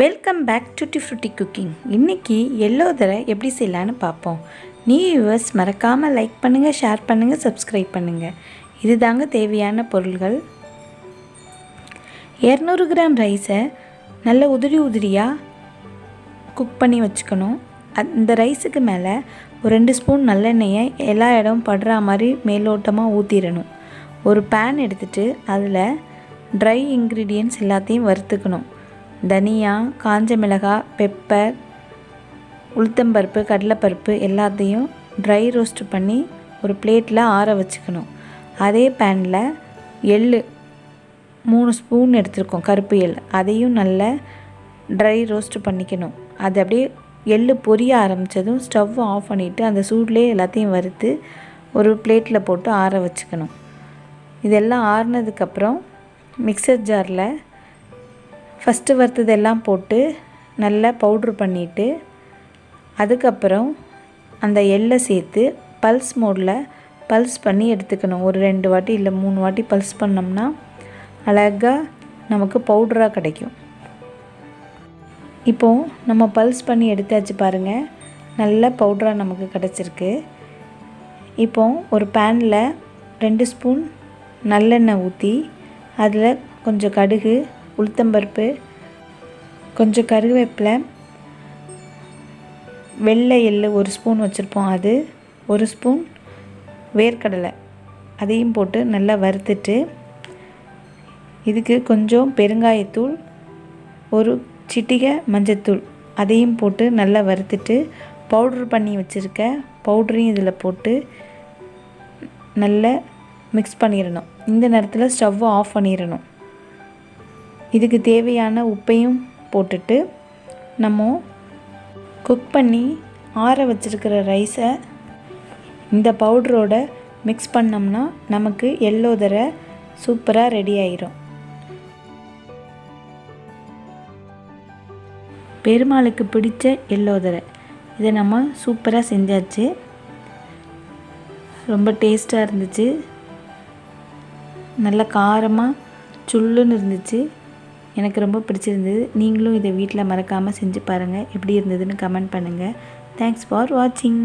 Welcome back டுட்டி Frooti cooking. இன்றைக்கி எல்லோதரை எப்படி செய்யலான்னு பார்ப்போம். நியூ வியூவர்ஸ் மறக்காமல் லைக் பண்ணுங்கள், ஷேர் பண்ணுங்கள், சப்ஸ்கிரைப் பண்ணுங்கள். இது தாங்க தேவையான பொருள்கள். 200 கிராம் ரைஸை நல்ல உதிரியாக குக் பண்ணி வச்சுக்கணும். அந்த ரைஸுக்கு மேலே ஒரு 2 ஸ்பூன் நல்லெண்ணெயை எல்லா இடமும் படுற மாதிரி மேலோட்டமாக ஊற்றிடணும். ஒரு பேன் எடுத்துகிட்டு அதில் ட்ரை இன்க்ரீடியன்ட்ஸ் எல்லாத்தையும் வறுத்துக்கணும். தனியா, காஞ்ச மிளகாய், பெப்பர், உளுத்தம்பருப்பு, கடலைப்பருப்பு எல்லாத்தையும் ட்ரை ரோஸ்ட் பண்ணி ஒரு பிளேட்டில் ஆற வச்சுக்கணும். அதே பேனில் எள்ளு 3 ஸ்பூன் எடுத்துருக்கோம், கருப்பு எள், அதையும் நல்லா ட்ரை ரோஸ்ட் பண்ணிக்கணும். அது அப்படியே எள்ளு பொரிய ஆரம்பித்ததும் ஸ்டவ் ஆஃப் பண்ணிவிட்டு அந்த சூட்லேயே எல்லாத்தையும் வறுத்து ஒரு பிளேட்டில் போட்டு ஆற வச்சுக்கணும். இதெல்லாம் ஆறுனதுக்கப்புறம் மிக்சர் ஜாரில் ஃபஸ்ட்டு வறுத்ததெல்லாம் போட்டு நல்லா பவுட்ரு பண்ணிவிட்டு அதுக்கப்புறம் அந்த எள்ளை சேர்த்து பல்ஸ் மோடில் பல்ஸ் பண்ணி எடுத்துக்கணும். ஒரு 2 வாட்டி இல்லை 3 வாட்டி பல்ஸ் பண்ணோம்னா அழகாக நமக்கு பவுட்ராக கிடைக்கும். இப்போது நம்ம பல்ஸ் பண்ணி எடுத்தாச்சு பாருங்கள், நல்ல பவுட்ராக நமக்கு கிடச்சிருக்கு. இப்போது ஒரு பேனில் 2 ஸ்பூன் நல்லெண்ணெய் ஊற்றி அதில் கொஞ்சம் கடுகு, உளுத்தம்பருப்பு, கொஞ்சம் கருவேப்பிலை, வெள்ளை எள்ளு 1 ஸ்பூன் வச்சுருப்போம், அது 1 ஸ்பூன் வேர்க்கடலை அதையும் போட்டு நல்லா வறுத்துட்டு இதுக்கு கொஞ்சம் பெருங்காயத்தூள், ஒரு சிட்டிகை மஞ்சத்தூள் அதையும் போட்டு நல்லா வறுத்துட்டு பவுட்ரு பண்ணி வச்சுருக்க பவுட்ரையும் இதில் போட்டு நல்லா மிக்ஸ் பண்ணிடணும். இந்த நேரத்தில் ஸ்டவ்வை ஆஃப் பண்ணிடணும். இதுக்கு தேவையான உப்பையும் போட்டுட்டு நம்ம குக் பண்ணி ஆற வச்சுருக்கிற ரைஸை இந்த பவுடரோட மிக்ஸ் பண்ணோம்னா நமக்கு எல்லோதரை சூப்பராக ரெடி ஆயிரும். பெருமாளுக்கு பிடிச்ச எல்லோதரை இதை நம்ம சூப்பராக செஞ்சாச்சு. ரொம்ப டேஸ்ட்டாக இருந்துச்சு, நல்ல காரமாக சுள்ளுன்னு இருந்துச்சு. எனக்கு ரொம்ப பிடிச்சிருந்தது. நீங்களும் இதை வீட்டில் மறக்காமல் செஞ்சு பாருங்கள். எப்படி இருந்ததுன்னு கமெண்ட் பண்ணுங்கள். தேங்க்ஸ் ஃபார் வாட்சிங்.